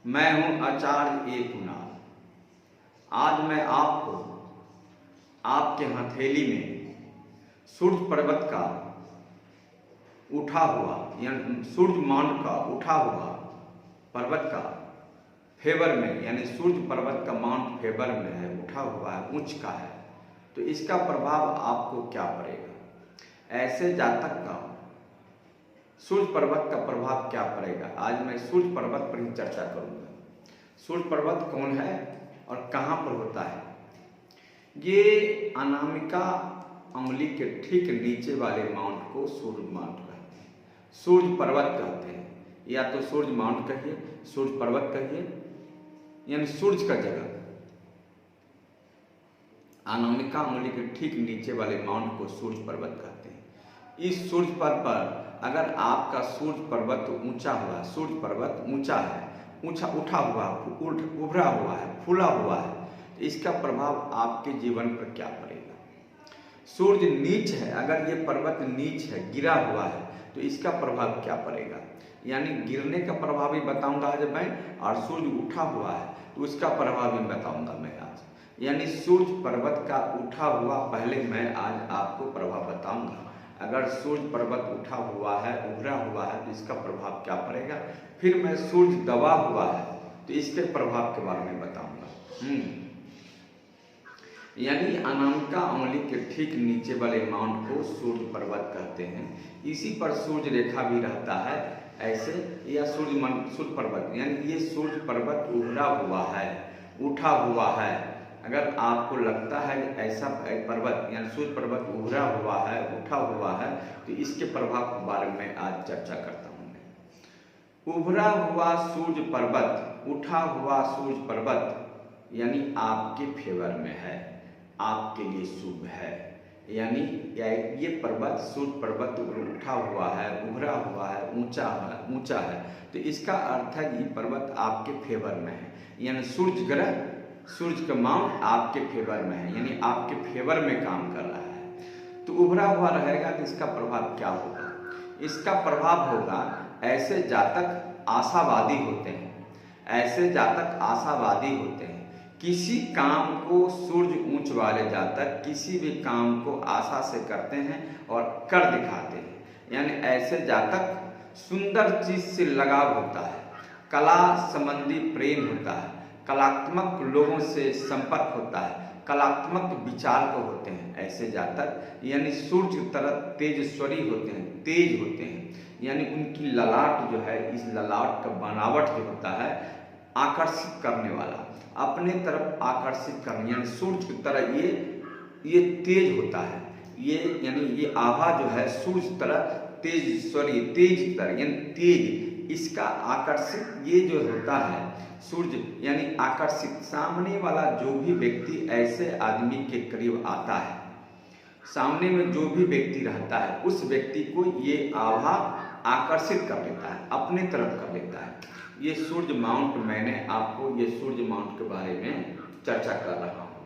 मैं हूं आचार्य ए कुणाल। आज मैं आपको आपके हथेली में सूर्य पर्वत का उठा हुआ यानी सूर्य माउंट का उठा हुआ पर्वत का फेवर में यानी सूर्य पर्वत का माउंट फेवर में है, उठा हुआ है, उच्च का है, तो इसका प्रभाव आपको क्या पड़ेगा। ऐसे जातक का सूर्य पर्वत का प्रभाव क्या पड़ेगा, आज मैं सूर्य पर्वत पर ही चर्चा करूंगा। सूर्य पर्वत कौन है और कहाँ पर होता है। ये अनामिका अंगुली के ठीक नीचे वाले माउंट को सूर्य माउंट कहते हैं, सूर्य पर्वत कहते हैं। या तो सूर्य माउंट कहिए, सूर्य पर्वत कहिए, यानी सूर्य का जगह। अनामिका अंगुली के ठीक नीचे वाले माउंट को सूर्य पर्वत कहते हैं। इस सूर्य पर्वत पर अगर आपका सूर्य पर्वत ऊंचा हुआ, सूर्य पर्वत ऊंचा है, ऊंचा उठा हुआ, उभरा हुआ है, फूला हुआ है, तो इसका प्रभाव आपके जीवन पर क्या पड़ेगा। सूर्य नीच है, अगर ये पर्वत नीच है, गिरा हुआ है, तो इसका प्रभाव क्या पड़ेगा। यानी गिरने का प्रभाव भी बताऊंगा आज मैं, और सूर्य उठा हुआ है तो उसका प्रभाव भी बताऊंगा मैं आज। यानी सूर्य पर्वत का उठा हुआ पहले मैं आज आपको प्रभाव बताऊंगा। अगर सूर्य पर्वत उठा हुआ है, उभरा हुआ है, तो इसका प्रभाव क्या पड़ेगा। फिर मैं सूर्य दबा हुआ है तो इसके प्रभाव के बारे में बताऊंगा। यानी अनामिका अंगुली के ठीक नीचे वाले माउंट को सूर्य पर्वत कहते हैं। इसी पर सूर्य रेखा भी रहता है ऐसे, या सूर्य पर्वत, यानी ये सूर्य पर्वत उभरा हुआ है, उठा हुआ है। अगर आपको लगता है कि ऐसा पर्वत यानी सूर्य पर्वत उभरा हुआ है, उठा हुआ है, तो इसके प्रभाव के बारे में आज चर्चा करता हूँ मैं। उभरा हुआ सूर्य पर्वत, उठा हुआ सूर्य पर्वत यानी आपके फेवर में है, आपके लिए शुभ है। यानी ये पर्वत सूर्य पर्वत उठा हुआ है, उभरा हुआ है, ऊंचा है, तो इसका अर्थ है कि पर्वत आपके फेवर में है। यानी सूर्य ग्रह, सूर्य का माउंट आपके फेवर में है, यानी आपके फेवर में काम कर रहा है। तो उभरा हुआ रहेगा तो इसका प्रभाव क्या होगा। इसका प्रभाव होगा ऐसे जातक आशावादी होते हैं, ऐसे जातक आशावादी होते हैं। किसी काम को सूर्य ऊंच वाले जातक किसी भी काम को आशा से करते हैं और कर दिखाते हैं। यानी ऐसे जातक सुंदर चीज से लगाव होता है, कला संबंधी प्रेम होता है, कलात्मक लोगों से संपर्क होता है, कलात्मक विचार को होते हैं ऐसे जातक। यानी सूर्य की तरह तेजस्वरी होते हैं, तेज होते हैं। यानी उनकी ललाट जो है, इस ललाट का बनावट जो होता है आकर्षित करने वाला, अपने तरफ आकर्षित करने, यानी सूर्य की तरह ये तेज होता है। ये यानी ये आभा जो है सूर्य की तरह तेजस्वरी, तेज तरह यानी तेज, इसका आकर्षित ये जो होता है सूर्य यानी आकर्षित। सामने वाला जो भी व्यक्ति ऐसे आदमी के करीब आता है, सामने में जो भी व्यक्ति रहता है, उस व्यक्ति को ये आभा आकर्षित कर लेता है, अपने तरफ कर लेता है। ये सूर्य माउंट, मैंने आपको ये सूर्य माउंट के बारे में चर्चा कर रहा हूँ।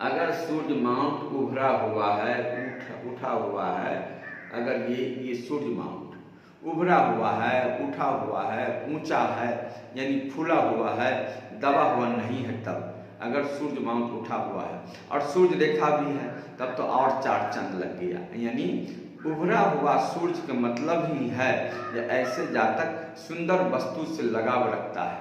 अगर सूर्य माउंट उभरा हुआ है, उठा हुआ है, अगर ये सूर्य माउंट उभरा हुआ है, उठा हुआ है, ऊंचा है, यानी फूला हुआ है, दबा हुआ नहीं है, तब अगर सूर्य माउंट उठा हुआ है और सूर्य रेखा भी है, तब तो और चार चंद लग गया। यानी उभरा हुआ सूर्य का मतलब ही है कि ऐसे जातक सुंदर वस्तु से लगाव रखता है,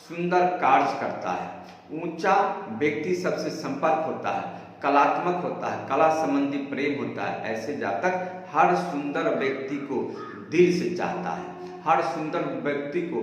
सुंदर कार्य करता है, ऊंचा व्यक्ति सबसे संपर्क होता है, कलात्मक होता है, कला संबंधी प्रेम होता है। ऐसे जातक हर सुंदर व्यक्ति को दिल से चाहता है, हर सुंदर व्यक्ति को,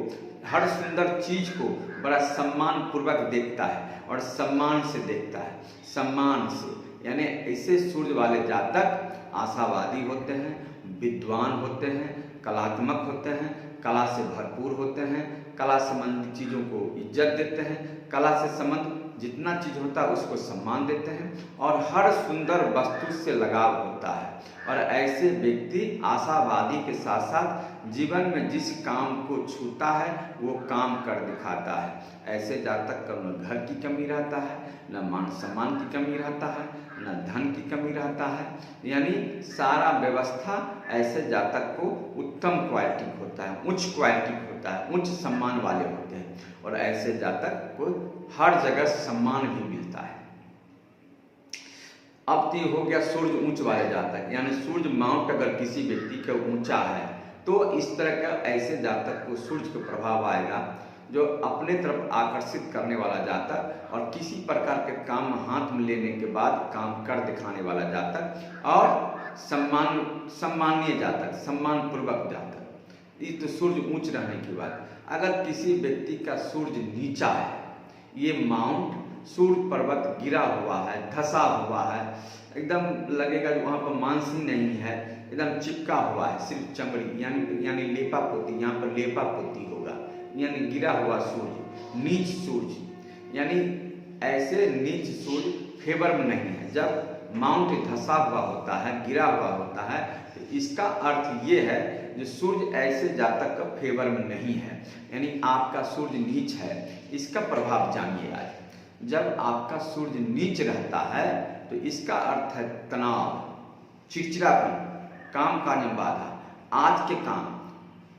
हर सुंदर चीज को बड़ा सम्मान पूर्वक देखता है और सम्मान से देखता है, सम्मान से। यानी ऐसे सूर्य वाले जातक आशावादी होते हैं, विद्वान होते हैं, कलात्मक होते हैं, कला से भरपूर होते हैं, कला संबंधी चीज़ों को इज्जत देते हैं, कला से संबंध जितना चीज होता है उसको सम्मान देते हैं और हर सुंदर वस्तु से लगाव होता है। और ऐसे व्यक्ति आशावादी के साथ साथ जीवन में जिस काम को छूता है वो काम कर दिखाता है। ऐसे जातक का न घर की कमी रहता है, न मान सम्मान की कमी रहता है, न धन की कमी रहता है। यानी सारा व्यवस्था ऐसे जातक को उत्तम क्वालिटी होता है, उच्च क्वालिटी होता है, उच्च सम्मान वाले होते हैं और ऐसे जातक को हर जगह सम्मान भी मिलता है। अब तो हो गया सूर्य ऊंच वाले जातक, यानी सूर्य माउंट अगर किसी व्यक्ति का ऊंचा है तो इस तरह का ऐसे जातक को सूर्य का प्रभाव आएगा जो अपने तरफ आकर्षित करने वाला जातक और किसी प्रकार के काम हाथ में लेने के बाद काम कर दिखाने वाला जातक और सम्मानीय जातक, सम्मान पूर्वक जातक। ये तो सूर्य ऊंच रहने की बात। अगर किसी व्यक्ति का सूर्य नीचा है, ये माउंट सूर्य पर्वत गिरा हुआ है, धसा हुआ है, एकदम लगेगा वहाँ पर मांस ही नहीं है, एकदम चिपका हुआ है, सिर्फ चमड़ी यानी लेपा पोती, यहाँ पर लेपा पोती होगा, यानी गिरा हुआ सूर्य, नीच सूर्य। यानी ऐसे नीच सूर्य फेवर में नहीं है। जब माउंट धसा हुआ होता है, गिरा हुआ होता है, तो इसका अर्थ ये है जो सूर्य ऐसे जातक का फेवर में नहीं है, यानी आपका सूर्य नीच है। इसका प्रभाव जानिए आज। जब आपका सूर्य नीच रहता है तो इसका अर्थ है तनाव, चिड़चिड़ापन, काम काज में बाधा। आज के काम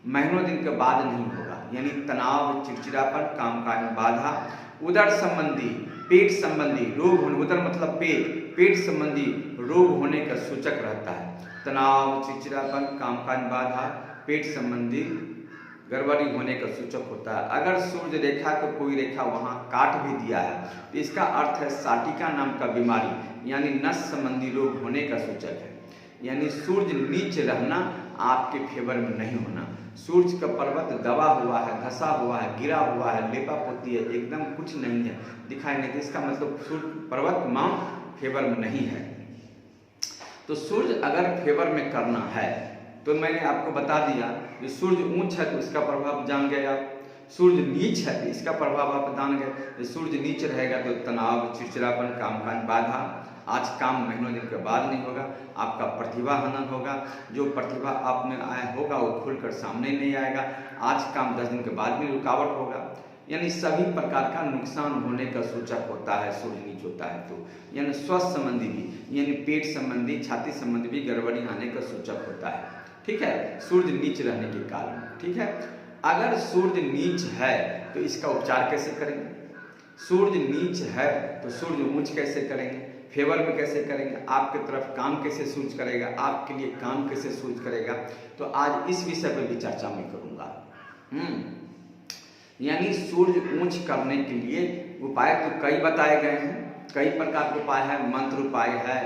महीनों दिन के बाद नहीं होगा, यानी तनाव, चिड़चिड़ापन, काम काज में बाधा, उदर संबंधी, पेट संबंधी रोग होने, उदर मतलब पेट संबंधी रोग होने का सूचक रहता है। तनाव, चिड़चिड़ापन, काम काज में बाधा, पेट संबंधी गड़बड़ी होने का सूचक होता है। अगर सूर्य रेखा को कोई रेखा वहाँ काट भी दिया है तो इसका अर्थ है साटिका नाम का बीमारी, यानी नस संबंधी रोग होने का सूचक है। यानी सूर्य नीच रहना आपके फेवर में नहीं होना। सूर्य का पर्वत दबा हुआ है, धसा हुआ है, गिरा हुआ है, लेपा पोती है, एकदम कुछ नहीं है, दिखाई नहीं, इसका मतलब सूर्य पर्वत माउंट फेवर में नहीं है। तो सूर्य अगर फेवर में करना है तो मैंने आपको बता दिया कि सूर्य ऊंच है तो इसका प्रभाव जान गए आप, सूर्य नीच है तो इसका प्रभाव आप जान गए। सूर्य नीच रहेगा तो तनाव, चिड़चिड़ापन, काम काज बाधा, आज काम महीनों दिन के बाद नहीं होगा, आपका प्रतिभा हनन होगा, जो प्रतिभा आप में आया होगा वो खुलकर सामने नहीं आएगा, आज काम 10 दिन के बाद भी रुकावट होगा। यानी सभी प्रकार का नुकसान होने का सूचक होता है सूर्य नीच होता है तो। यानी स्वास्थ्य संबंधी भी, यानी पेट संबंधी, छाती संबंधी भी गड़बड़ी आने का सूचक होता है। ठीक है, सूर्य नीच रहने के कारण। ठीक है, अगर सूर्य नीच है तो इसका उपचार कैसे करेंगे? सूर्य नीच है तो सूर्य ऊंच कैसे करेंगे, फेवर में कैसे करेंगे, आपके तरफ काम कैसे सूझ करेगा, आपके लिए काम कैसे सूझ करेगा, तो आज इस विषय पर भी चर्चा मैं करूंगा। यानी सूर्य ऊंच करने के लिए उपाय तो कई बताए गए हैं, कई प्रकार के उपाय है, मंत्र उपाय है,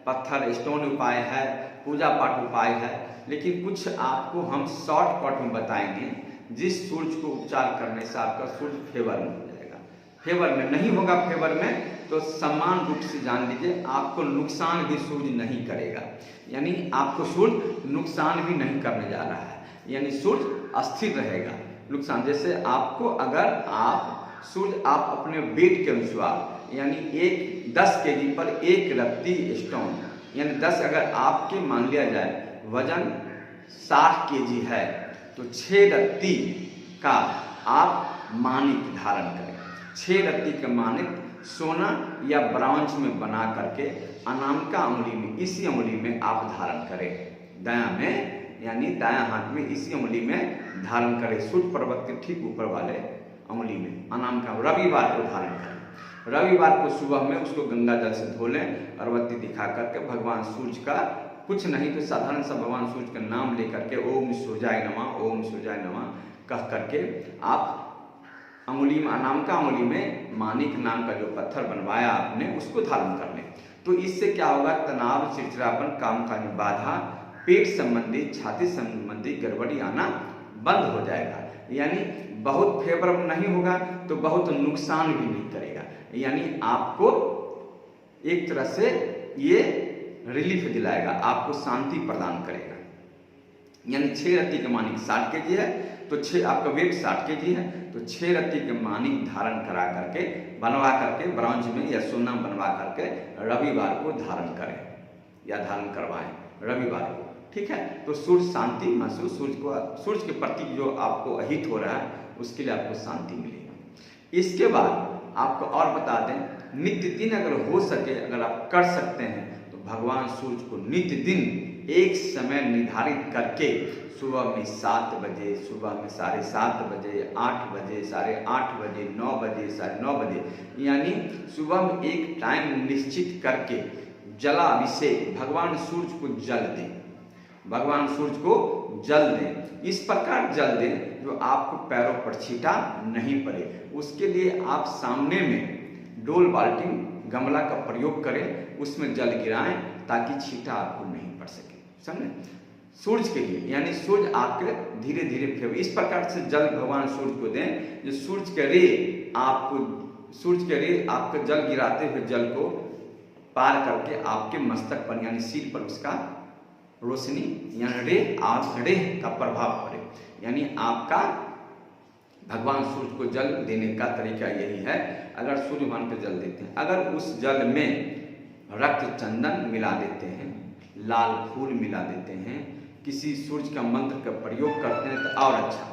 पत्थर स्टोन उपाय है, पूजा पाठ उपाय है, लेकिन कुछ आपको हम शॉर्टकट में बताएंगे जिस सूर्य को उपचार करने से आपका सूर्य फेवर में हो जाएगा। फेवर में नहीं होगा, फेवर में तो समान रूप से जान लीजिए आपको नुकसान भी सूर्य नहीं करेगा, यानी आपको सूर्य नुकसान भी नहीं करने जा रहा है, यानी सूर्य स्थिर रहेगा। नुकसान जैसे आपको अगर सूर्य आप अपने वेट के अनुसार, यानी 10 केजी पर 1 रत्ती स्टोन, यानी 10 अगर आपके मान लिया जाए वजन 60 केजी है तो 6 रत्ती का आप मानिक धारण करें। 6 रत्ती का मानिक सोना या ब्रॉन्ज में बना करके अनामिका अंगुली में, इसी अंगुली में आप धारण करें, दायां में, यानी दायां हाथ में इसी अंगुली में धारण करें, सूर्य पर्वत के ठीक ऊपर वाले अंगुली में, अनामिका। रविवार को धारण करें, रविवार को सुबह में उसको गंगा जल से धो लें, अगरबत्ती दिखा करके भगवान सूर्य का, कुछ नहीं तो साधारण सा भगवान सूर्य का नाम लेकर के ओम सूर्याय नमः, ओम सूर्याय नमः कह करके आप अंगुली में, अनामिका अंगुली में मानिक नाम का जो पत्थर बनवाया आपने उसको धारण कर लें। तो इससे क्या होगा, तनाव, चिड़चिड़ापन, काम काज में बाधा, पेट संबंधी, छाती संबंधी गड़बड़ी आना बंद हो जाएगा। यानी बहुत फेवर नहीं होगा तो बहुत नुकसान भी नहीं करेगा, यानी आपको एक तरह से ये रिलीफ दिलाएगा, आपको शांति प्रदान करेगा। यानी 6 रत्ती के मानिक 60 केजी है तो 6, आपका वेट 60 केजी है तो 6 रत्ती के मानिक धारण करा करके, बनवा करके ब्रॉन्ज में या सोना बनवा करके रविवार को धारण करें या धारण करवाएं रविवार को। ठीक है। तो सूर्य शांति महसूस, सूर्य के प्रति जो आपको अहित हो रहा है उसके लिए आपको शांति मिलेगी। इसके बाद आपको और बता दें, नित्य दिन अगर हो सके, अगर आप कर सकते हैं तो भगवान सूर्य को नित्य दिन एक समय निर्धारित करके सुबह में 7 बजे, सुबह में 7:30 बजे, 8 बजे, 8:30 बजे, 9 बजे, 9:30 बजे, यानी सुबह में एक टाइम निश्चित करके जलाभिषेक, भगवान सूर्य को जल दें, भगवान सूर्य को जल दें। इस प्रकार जल दें जो आपको पैरों पर छींटा नहीं पड़े। उसके लिए आप सामने में डोल बाल्टी गमला का प्रयोग करें, उसमें जल गिराएं ताकि छींटा आपको नहीं पड़ सके, समझे। सूर्य के लिए, यानी सूर्य आपके धीरे धीरे फेवर, इस प्रकार से जल भगवान सूर्य को दें जो सूर्य के रे आपके जल गिराते हुए जल को पार करके आपके मस्तक पर यानी सिर पर उसका रोशनी यानी रे का प्रभाव पड़े। यानी आपका भगवान सूर्य को जल देने का तरीका यही है। अगर सूर्य भगवान को जल देते हैं, अगर उस जल में रक्त चंदन मिला देते हैं, लाल फूल मिला देते हैं, किसी सूर्य का मंत्र का प्रयोग करते हैं तो और अच्छा,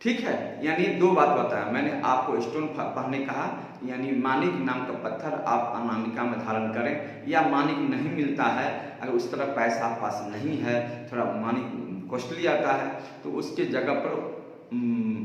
ठीक है। यानी 2 बात बताया मैंने आपको। स्टोन पहनने कहा, यानी माणिक नाम का पत्थर आप अनामिका में धारण करें, या माणिक नहीं मिलता है, अगर उस तरह पैसा आप पास नहीं है, थोड़ा माणिक कॉस्टली आता है, तो उसके जगह पर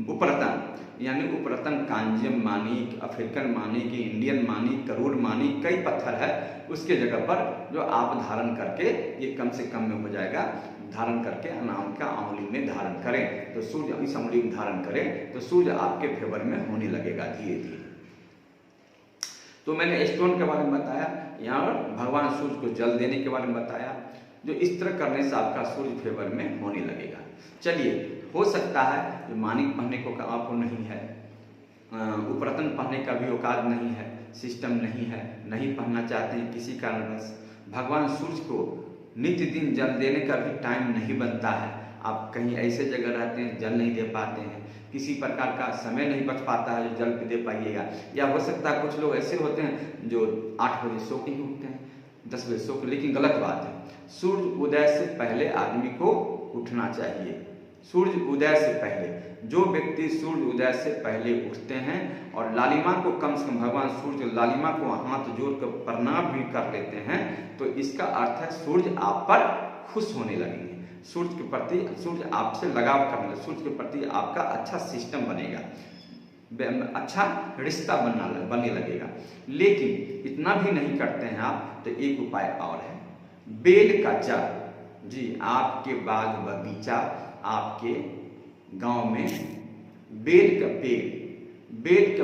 उपरतन, यानी उपरतन, कांजियम माणिक, अफ्रीकन माणिक, इंडियन माणिक, करोड़ माणिक, कई पत्थर है, उसके जगह पर जो आप धारण करके, ये कम से कम में हो जाएगा, धारण करके अनामिका अंगुली में धारण करें तो सूर्य इस अंगुली में धारण करें तो सूर्य आपके फेवर में होने लगेगा धीरे धीरे। तो मैंने स्टोन के बारे में बताया, यहाँ भगवान सूर्य को जल देने के बारे में बताया, जो इस तरह करने से आपका सूर्य फेवर में होने लगेगा। चलिए, हो सकता है माणिक पहनने को आपको नहीं है, उपरतन पहनने का भी औकात नहीं है, सिस्टम नहीं है, नहीं पहनना चाहते हैं किसी कारणवश, भगवान सूर्य को नित्य दिन जल देने का भी टाइम नहीं बनता है, आप कहीं ऐसे जगह रहते हैं जल नहीं दे पाते हैं, किसी प्रकार का समय नहीं बच पाता है जो जल पे दे पाइएगा, या हो सकता है कुछ लोग ऐसे होते हैं जो 8 बजे सो के ही उठते हैं, 10 बजे सो के, लेकिन गलत बात है। सूर्य उदय से पहले आदमी को उठना चाहिए। सूर्य उदय से पहले, जो व्यक्ति सूर्य उदय से पहले उठते हैं और लालिमा को कम से कम भगवान सूर्य लालिमा को हाथ जोड़कर प्रणाम भी कर लेते हैं, तो इसका अर्थ है सूर्य आप पर खुश होने लगेंगे, सूर्य के प्रति, सूर्य आपसे लगाव करने लगेगा, सूर्य के प्रति आपका अच्छा सिस्टम बनेगा, अच्छा रिश्ता बनने लगेगा। लेकिन इतना भी नहीं करते हैं आप, तो एक उपाय और है, बेल का जल, जी आपके बाग बगीचा, आपके गांव में बेल का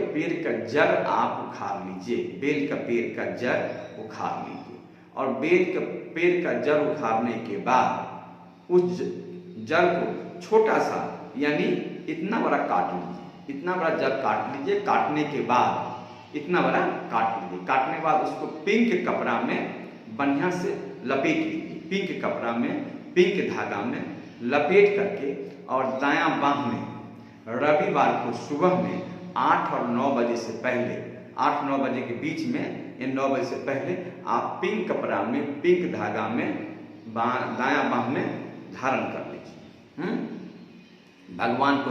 पेड़ का जड़ आप उखाड़ लीजिए, बेल का पेड़ का जड़ उखाड़ लीजिए, और बेल का पेड़ का जड़ उखाड़ने के बाद उस जड़ को छोटा सा, यानी इतना बड़ा काट लीजिए, इतना बड़ा जड़ काट लीजिए, काटने के बाद इतना बड़ा काट लीजिए, काटने के बाद उसको पिंक कपड़ा में बढ़िया से लपेट लीजिए, पिंक कपड़ा में, पिंक धागा में लपेट करके, और दायां बाह में रविवार को सुबह में 8 और 9 बजे से पहले, 8-9 बजे के बीच में, या 9 बजे से पहले आप पिंक कपड़ा में, पिंक धागा में दायां बाह में धारण कर लीजिए, भगवान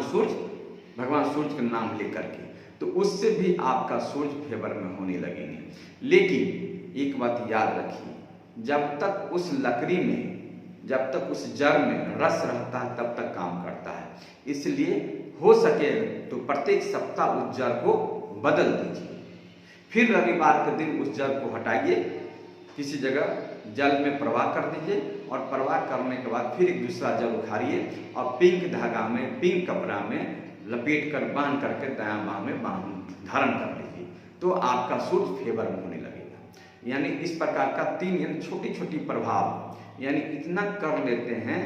सूर्य का नाम लेकर के, तो उससे भी आपका सूर्य फेवर में होने लगेंगे। लेकिन एक बात याद रखिए, जब तक उस लकड़ी में, जब तक उस जड़ में रस रहता है तब तक काम करता है, इसलिए हो सके तो प्रत्येक सप्ताह उस जड़ को बदल दीजिए, फिर रविवार के दिन उस जड़ को हटाइए, किसी जगह जल में प्रवाह कर दीजिए, और प्रवाह करने के बाद फिर एक दूसरा जल उखाड़िए और पिंक धागा में, पिंक कपड़ा में लपेट कर बांध करके दायां बाह में धारण कर लीजिए, तो आपका सूर्य फेवर में होने लगेगा। यानी इस प्रकार का 3 यानी छोटी छोटी प्रभाव, यानी इतना कर लेते हैं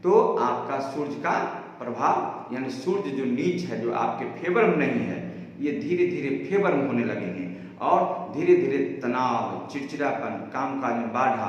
तो आपका सूर्य का प्रभाव, यानी सूर्य जो नीच है, जो आपके फेवर में नहीं है, ये धीरे धीरे फेवर में होने लगेंगे, और धीरे धीरे तनाव, चिड़चिड़ापन, कामकाज में बाधा,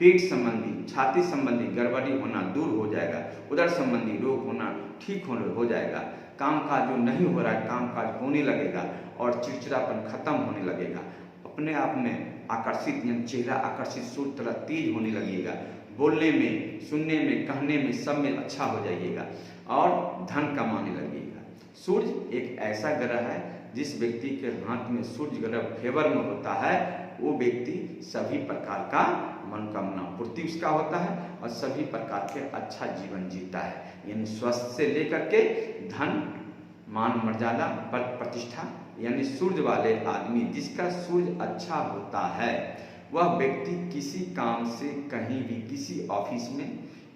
पेट संबंधी, छाती संबंधी गड़बड़ी होना दूर हो जाएगा, उदर संबंधी रोग होना ठीक हो जाएगा, कामकाज जो नहीं हो रहा है कामकाज होने लगेगा, और चिड़चिड़ापन खत्म होने लगेगा, अपने आप में आकर्षित, यानी चेहरा आकर्षित, सूर्य तरह तेज होने लगेगा, बोलने में, सुनने में, कहने में, सब में अच्छा हो जाइएगा और धन कमाने लगेगा। सूर्य एक ऐसा ग्रह है जिस व्यक्ति के हाथ में सूर्य ग्रह फेवर में होता है वो व्यक्ति सभी प्रकार का मनोकामना पूर्ति उसका होता है और सभी प्रकार के अच्छा जीवन जीता है। यानी स्वास्थ्य से लेकर के धन, मान, मर्यादा, पद, प्रतिष्ठा, यानी सूर्य वाले आदमी जिसका सूर्य अच्छा होता है वह व्यक्ति किसी काम से कहीं भी, किसी ऑफिस में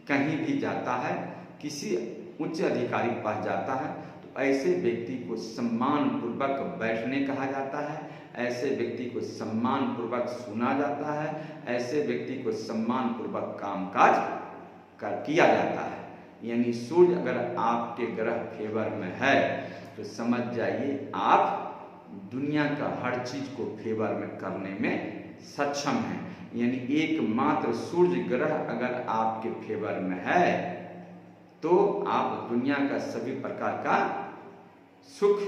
कहीं भी जाता है, किसी उच्च अधिकारी के पास जाता है तो ऐसे व्यक्ति को सम्मान पूर्वक बैठने कहा जाता है, ऐसे व्यक्ति को सम्मान पूर्वक सुना जाता है, ऐसे व्यक्ति को सम्मान पूर्वक कामकाज किया जाता है। यानी सूर्य अगर आपके ग्रह फेवर में है तो समझ जाइए आप दुनिया का हर चीज को फेवर में करने में सक्षम है। यानी एकमात्र सूर्य ग्रह अगर आपके फेवर में है तो आप दुनिया का सभी प्रकार का सुख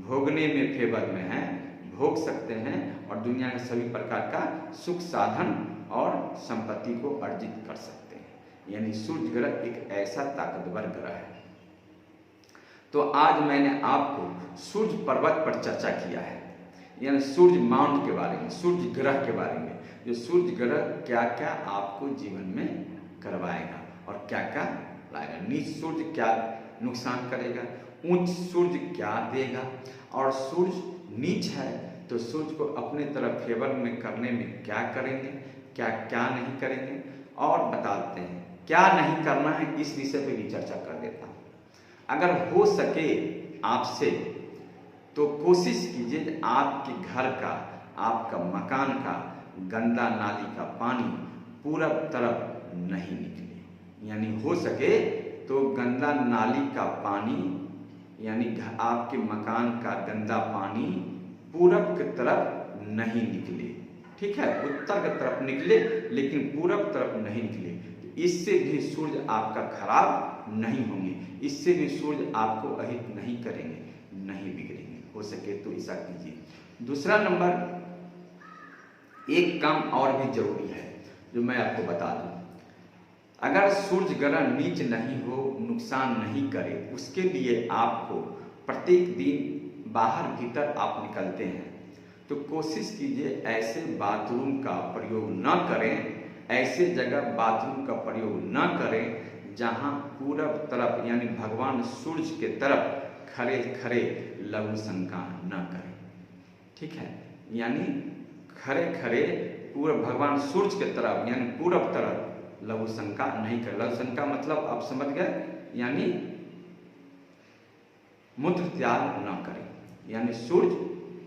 भोगने में फेवर में हैं, भोग सकते हैं और दुनिया के सभी प्रकार का सुख साधन और संपत्ति को अर्जित कर सकते हैं। यानी सूर्य ग्रह एक ऐसा ताकतवर ग्रह है। तो आज मैंने आपको सूर्य पर्वत पर चर्चा किया है, यानी सूर्य माउंट के बारे में, सूर्य ग्रह के बारे में, जो सूर्य ग्रह क्या क्या आपको जीवन में करवाएगा और क्या क्या लाएगा। नीच सूर्य क्या नुकसान करेगा, उच्च सूर्य क्या देगा, और सूर्य नीच है तो सूर्य को अपने तरफ फेवर में करने में क्या करेंगे, क्या क्या नहीं करेंगे, और बताते हैं क्या नहीं करना है। इस विषय पे भी चर्चा कर देता हूँ। अगर हो सके आपसे तो कोशिश कीजिए आपके घर का, आपका मकान का गंदा नाली का पानी पूरब तरफ नहीं निकले। यानी हो सके तो गंदा नाली का पानी, यानी आपके मकान का गंदा पानी पूरब की तरफ नहीं निकले, ठीक है, उत्तर की तरफ निकले लेकिन पूरब तरफ नहीं निकले। इससे भी सूर्य आपका खराब नहीं होंगे, इससे भी सूर्य आपको अहित नहीं करेंगे, नहीं बिगड़ेंगे। हो सके तो ऐसा कीजिए। दूसरा नंबर, एक काम और भी जरूरी है जो मैं आपको बता दूं। अगर सूर्य ग्रह नीच नहीं हो, नुकसान नहीं करे, उसके लिए आपको प्रत्येक दिन बाहर भीतर आप निकलते हैं तो कोशिश कीजिए ऐसे बाथरूम का प्रयोग न करें, ऐसे जगह बाथरूम का प्रयोग न करें जहां पूरब तरफ यानी भगवान सूर्य के तरफ खड़े खड़े लघु शंका न करें, ठीक है। यानी खड़े खड़े पूरे भगवान सूर्य के तरफ यानी पूरब तरफ लघु शंका नहीं करें। लघु शंका मतलब आप समझ गए, यानी मूत्र त्याग न करें, यानी सूर्य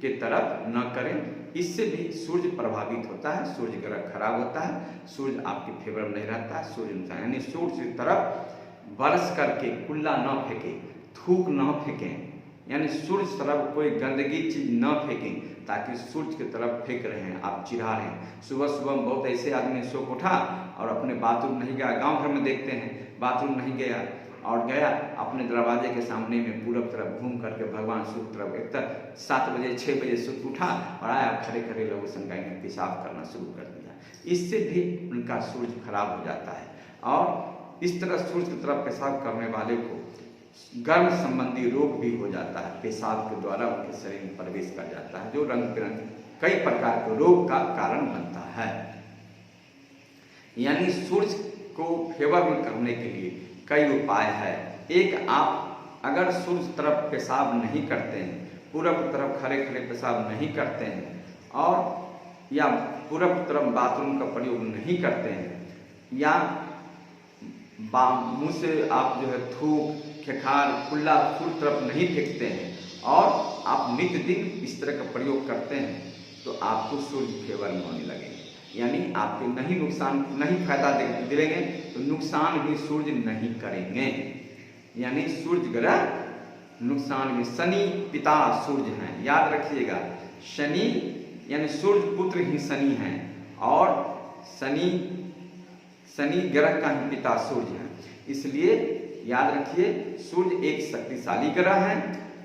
के तरफ न करें। इससे भी सूर्य प्रभावित होता है, सूर्य ग्रह खराब होता है, सूर्य आपके फेवर में नहीं रहता है, सूर्य नुकसान। यानी सूर्य की तरफ बरस करके कुल्ला न फेंके, थूक न फेंकें, यानी सूर्य की तरफ कोई गंदगी चीज न फेंकें ताकि सूर्य की तरफ फेंक रहे हैं, आप चिढ़ा रहे हैं। सुबह सुबह बहुत ऐसे आदमी सो उठा और अपने बाथरूम नहीं गया, गांव घर में देखते हैं बाथरूम नहीं गया और गया अपने दरवाजे के सामने में पूरब तरफ घूम करके भगवान सूर्य तरफ एक तरह 7 बजे 6 बजे सुत उठा और आया खड़े खड़े लघु शंका में पेशाब करना शुरू कर दिया। इससे भी उनका सूर्य खराब हो जाता है और इस तरह सूर्य की तरफ पेशाब करने वाले को गर्म संबंधी रोग भी हो जाता है, पेशाब के द्वारा उनके शरीर में प्रवेश कर जाता है जो रंग बिरंगे कई प्रकार के रोग का कारण बनता है। यानी सूर्य को फेवर में करने के लिए कई उपाय है। एक, आप अगर सूर्य तरफ पेशाब नहीं करते हैं, पूरब तरफ खड़े खड़े पेशाब नहीं करते हैं और या पूरब तरफ बाथरूम का प्रयोग नहीं करते हैं या मुंह से आप जो है थूक खेखार कुल्ला सूर्य तरफ नहीं फेंकते हैं और आप नित्य दिन इस तरह का प्रयोग करते हैं तो आपको सूर्य फेवर में होने लगेंगे। यानी आपके नहीं नुकसान नहीं फायदा देंगे तो नुकसान भी सूर्य नहीं करेंगे। यानी सूर्य ग्रह नुकसान में, शनि पिता सूर्य हैं, याद रखिएगा। शनि यानी सूर्य पुत्र ही शनि हैं और शनि ग्रह का ही पिता सूर्य है। इसलिए याद रखिए सूर्य एक शक्तिशाली ग्रह है।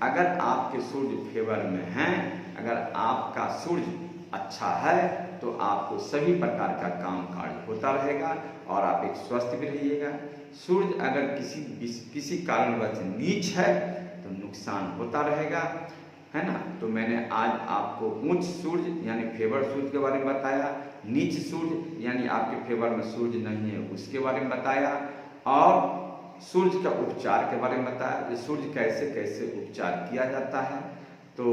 अगर आपके सूर्य फेवर में हैं, अगर आपका सूर्य अच्छा है तो आपको सभी प्रकार का काम कार्य होता रहेगा और आप एक स्वस्थ भी रहिएगा। सूर्य अगर किसी कारणवश नीच है तो नुकसान होता रहेगा, है ना। तो मैंने आज आपको उच्च सूर्य यानी फेवर सूर्य के बारे में बताया, नीच सूर्य यानी आपके फेवर में सूर्य नहीं है उसके बारे में बताया, और सूर्य का उपचार के बारे में बताया कि सूर्य कैसे कैसे उपचार किया जाता है। तो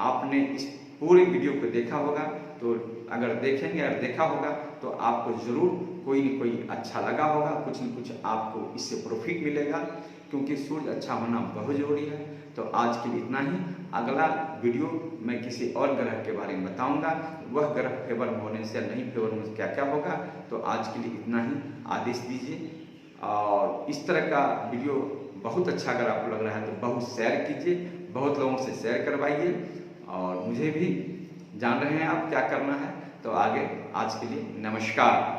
आपने इस पूरे वीडियो को देखा होगा, तो अगर देखा होगा तो आपको ज़रूर कोई न कोई अच्छा लगा होगा, कुछ न कुछ आपको इससे प्रॉफिट मिलेगा, क्योंकि सूर्य अच्छा होना बहुत ज़रूरी है। तो आज के लिए इतना ही। अगला वीडियो मैं किसी और ग्रह के बारे में बताऊंगा, वह ग्रह फेवर में होने से नहीं फेवर में क्या क्या होगा। तो आज के लिए इतना ही, आदेश दीजिए। और इस तरह का वीडियो बहुत अच्छा अगर आपको लग रहा है तो बहुत शेयर कीजिए, बहुत लोगों से शेयर करवाइए, और मुझे भी जान रहे हैं आप क्या करना है। तो आगे आज के लिए नमस्कार।